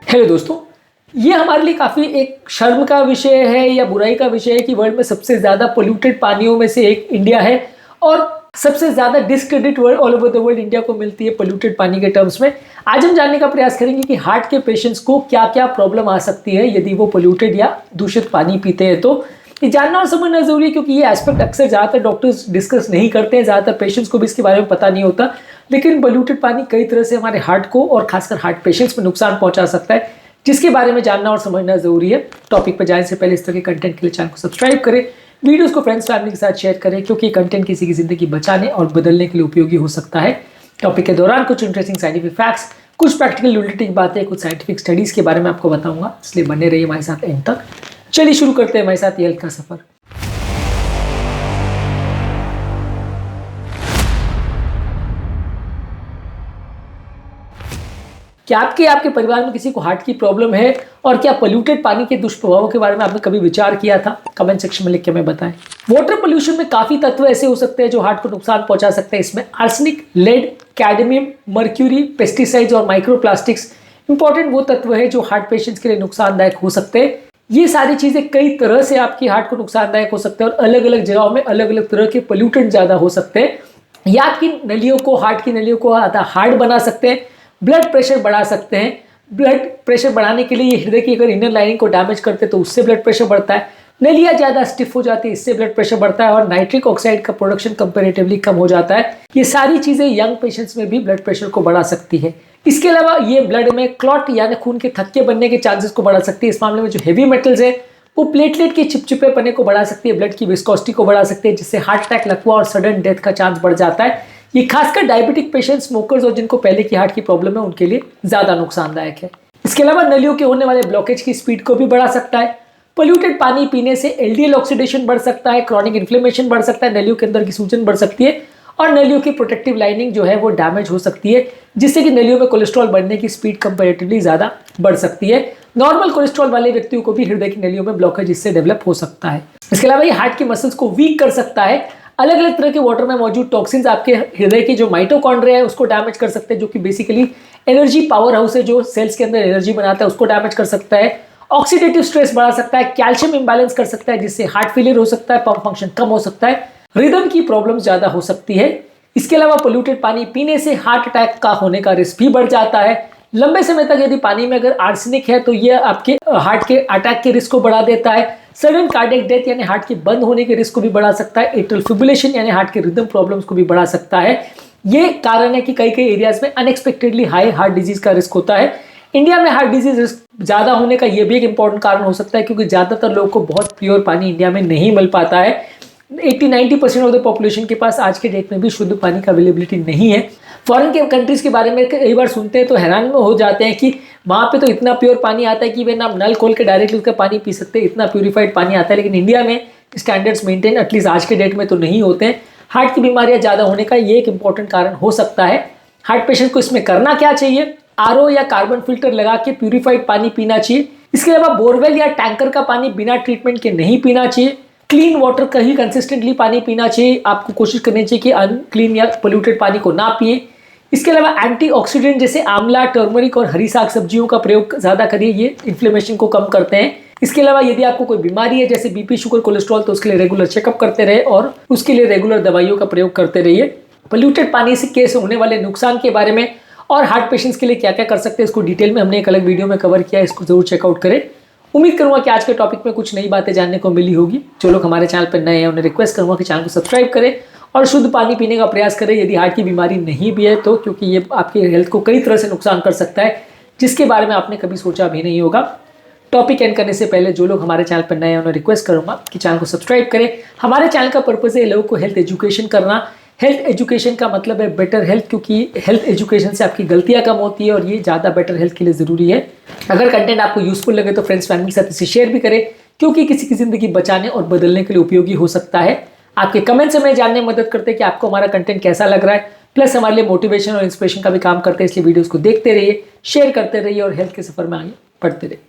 Hello दोस्तों, ये हमारे लिए काफ़ी एक शर्म का विषय है या बुराई का विषय है कि वर्ल्ड में सबसे ज़्यादा पोल्यूटेड पानियों में से एक इंडिया है और सबसे ज़्यादा discredit world all over the world India को मिलती है पोल्यूटेड पानी के टर्म्स में। आज हम जानने का प्रयास करेंगे कि हार्ट के पेशेंट्स को क्या क्या प्रॉब्लम आ सकती है यदि वो पोल्यूटेड या दूषित पानी पीते हैं। तो ये जानना और समझना जरूरी है क्योंकि ये एस्पेक्ट अक्सर ज़्यादातर डॉक्टर्स डिस्कस नहीं करते हैं, ज़्यादातर पेशेंट्स को भी इसके बारे में पता नहीं होता। लेकिन पोल्यूटेड पानी कई तरह से हमारे हार्ट को और खासकर हार्ट पेशेंट्स में नुकसान पहुंचा सकता है, जिसके बारे में जानना और समझना जरूरी है। टॉपिक पर जाने से पहले इस तरह के कंटेंट के लिए चैनल को सब्सक्राइब करें, वीडियोस को फ्रेंड्स फैमिली के साथ शेयर करें क्योंकि कंटेंट किसी की जिंदगी बचाने और बदलने के लिए उपयोगी हो सकता है। टॉपिक के दौरान कुछ इंटरेस्टिंग साइंटिफिक फैक्ट्स, कुछ प्रैक्टिकल यूटिलिटी की बातें, कुछ साइंटिफिक स्टडीज के बारे में आपको बताऊंगा, इसलिए बने रहिए हमारे साथ एंड तक। चलिए शुरू करते हैं हमारे साथ हेल्थ का सफर। क्या आपके परिवार में किसी को हार्ट की प्रॉब्लम है और क्या पोल्यूटेड पानी के दुष्प्रभावों के बारे में आपने कभी विचार किया था? कमेंट सेक्शन में लिख के हमें बताएं। वाटर पोल्यूशन में काफी तत्व ऐसे हो सकते हैं जो हार्ट को नुकसान पहुंचा सकते हैं। इसमें arsenic, lead, cadmium, mercury, pesticides और माइक्रोप्लास्टिक्स इंपॉर्टेंट वो तत्व है जो हार्ट पेशेंट्स के लिए नुकसानदायक हो सकते हैं। ये सारी चीजें कई तरह से आपकी हार्ट को नुकसानदायक हो सकते हैं और अलग अलग जगहों में अलग अलग तरह के पोल्यूटेंट ज्यादा हो सकते हैं। या आपकी नलियों को, हार्ट की नलियों को हार्ड बना सकते हैं, ब्लड प्रेशर बढ़ा सकते हैं। ब्लड प्रेशर बढ़ाने के लिए ये हृदय की अगर इनर लाइनिंग को डैमेज करते हैं तो उससे ब्लड प्रेशर बढ़ता है। नलियाँ ज़्यादा स्टिफ हो जाती है, इससे ब्लड प्रेशर बढ़ता है और नाइट्रिक ऑक्साइड का प्रोडक्शन कंपैरेटिवली कम हो जाता है। ये सारी चीज़ें यंग पेशेंट्स में भी ब्लड प्रेशर को बढ़ा सकती है। इसके अलावा ये ब्लड में क्लॉट यानी खून के थक्के बनने के चांसेस को बढ़ा सकती है। इस मामले में जो हेवी मेटल्स है वो प्लेटलेट के चिपचिपे पने को बढ़ा सकती है, ब्लड की विस्कोसिटी को बढ़ा सकती है, जिससे हार्ट अटैक, लकवा और सडन डेथ का चांस बढ़ जाता है। ये खासकर डायबिटिक पेशेंट, स्मोकर्स और जिनको पहले की हार्ट की प्रॉब्लम है उनके लिए ज्यादा नुकसानदायक है। इसके अलावा नलियों के होने वाले ब्लॉकेज की स्पीड को भी बढ़ा सकता है। पोल्यूटेड पानी पीने से एलडीएल ऑक्सीडेशन बढ़ सकता है, क्रॉनिक इन्फ्लेमेशन बढ़ सकता है, नलियों के अंदर की सूजन बढ़ सकती है और नलियों की प्रोटेक्टिव लाइनिंग जो है वो डैमेज हो सकती है, जिससे कि नलियों में कोलेस्ट्रॉल बढ़ने की स्पीड कंपैरेटिवली ज्यादा बढ़ सकती है। नॉर्मल कोलेस्ट्रॉल वाले व्यक्तियों को भी हृदय की नलियों में ब्लॉकेज इससे डेवलप हो सकता है। इसके अलावा ये हार्ट की मसल्स को वीक कर सकता है। अलग अलग तरह के वाटर में मौजूद टॉक्सिन्स आपके हृदय की जो माइटोकॉन्ड्रिया है उसको डैमेज कर सकते हैं, जो कि बेसिकली एनर्जी पावर हाउस है जो सेल्स के अंदर एनर्जी बनाता है, उसको डैमेज कर सकता है। ऑक्सीडेटिव स्ट्रेस बढ़ा सकता है, कैल्शियम इंबैलेंस कर सकता है, जिससे हार्ट फेलियर हो सकता है, पंप फंक्शन कम हो सकता है, रिदम की प्रॉब्लम ज्यादा हो सकती है। इसके अलावा पोल्यूटेड पानी पीने से हार्ट अटैक का होने का रिस्क भी बढ़ जाता है। लंबे समय तक यदि पानी में अगर आर्सेनिक है तो यह आपके हार्ट के अटैक के रिस्क को बढ़ा देता है। सडन कार्डियक डेथ यानी हार्ट के बंद होने के रिस्क को भी बढ़ा सकता है। एट्रियल फिब्रिलेशन यानी हार्ट के रिदम प्रॉब्लम्स को भी बढ़ा सकता है। ये कारण है कि कई एरियाज में अनएक्सपेक्टेडली हाई हार्ट डिजीज का रिस्क होता है। इंडिया में हार्ट डिजीज रिस्क ज्यादा होने का यह भी एक इंपॉर्टेंट कारण हो सकता है क्योंकि ज्यादातर लोगों को बहुत प्योर पानी इंडिया में नहीं मिल पाता है। 80-90% ऑफ द पॉपुलेशन के पास आज के डेट में भी शुद्ध पानी का अवेलेबिलिटी नहीं है। फॉरेन के कंट्रीज के बारे में कई बार सुनते हैं तो हैरान हो जाते हैं कि वहाँ पे तो इतना प्योर पानी आता है कि वे ना नल खोल के डायरेक्टली उसका पानी पी सकते हैं, इतना प्यूरिफाइड पानी आता है। लेकिन इंडिया में स्टैंडर्ड्स मेंटेन एटलीस्ट आज के डेट में तो नहीं होते हैं। हार्ट की बीमारियां ज़्यादा होने का ये एक इंपॉर्टेंट कारण हो सकता है। हार्ट पेशेंट को इसमें करना क्या चाहिए? आरओ या कार्बन फिल्टर लगा के प्यूरिफाइड पानी पीना चाहिए। इसके अलावा बोरवेल या टैंकर का पानी बिना ट्रीटमेंट के नहीं पीना चाहिए। क्लीन वाटर का ही कंसिस्टेंटली पानी पीना चाहिए। आपको कोशिश करनी चाहिए कि अनक्लीन या पोल्यूटेड पानी को ना पिए। इसके अलावा एंटीऑक्सीडेंट जैसे आंवला, टर्मरिक और हरी साग सब्जियों का प्रयोग ज्यादा करिए, ये इन्फ्लेमेशन को कम करते हैं। इसके अलावा यदि आपको कोई बीमारी है जैसे बीपी, शुगर, कोलेस्ट्रॉल तो उसके लिए रेगुलर चेकअप करते रहे और उसके लिए रेगुलर दवाइयों का प्रयोग करते रहिए। पोल्यूटेड पानी से केस होने वाले नुकसान के बारे में और हार्ट पेशेंट्स के लिए क्या क्या कर सकते हैं इसको डिटेल में हमने एक अलग वीडियो में कवर किया है, इसको जरूर चेकआउट करें। उम्मीद करूंगा कि आज के टॉपिक में कुछ नई बातें जानने को मिली होगी। जो लोग हमारे चैनल पर नए हैं उन्हें रिक्वेस्ट करूंगा कि चैनल को सब्सक्राइब करें और शुद्ध पानी पीने का प्रयास करें यदि हार्ट की बीमारी नहीं भी है तो, क्योंकि ये आपकी हेल्थ को कई तरह से नुकसान कर सकता है जिसके बारे में आपने कभी सोचा भी नहीं होगा। टॉपिक एंड करने से पहले जो लोग हमारे चैनल पर नए हैं उन्हें रिक्वेस्ट करूंगा कि चैनल को सब्सक्राइब करें। हमारे चैनल का पर्पज़ है लोगों को हेल्थ एजुकेशन करना। हेल्थ एजुकेशन का मतलब है बेटर हेल्थ, क्योंकि हेल्थ एजुकेशन से आपकी गलतियां कम होती है और ये ज़्यादा बेटर हेल्थ के लिए ज़रूरी है। अगर कंटेंट आपको यूजफुल लगे तो फ्रेंड्स फैमिली के साथ इसे शेयर भी करें क्योंकि किसी की ज़िंदगी बचाने और बदलने के लिए उपयोगी हो सकता है। आपके कमेंट्स हमें जानने में मदद करते हैं कि आपको हमारा कंटेंट कैसा लग रहा है, प्लस हमारे लिए मोटिवेशन और इंस्पिरेशन का भी काम करते हैं। इसलिए वीडियोज़ को देखते रहिए, शेयर करते रहिए और हेल्थ के सफ़र में आगे बढ़ते रहिए।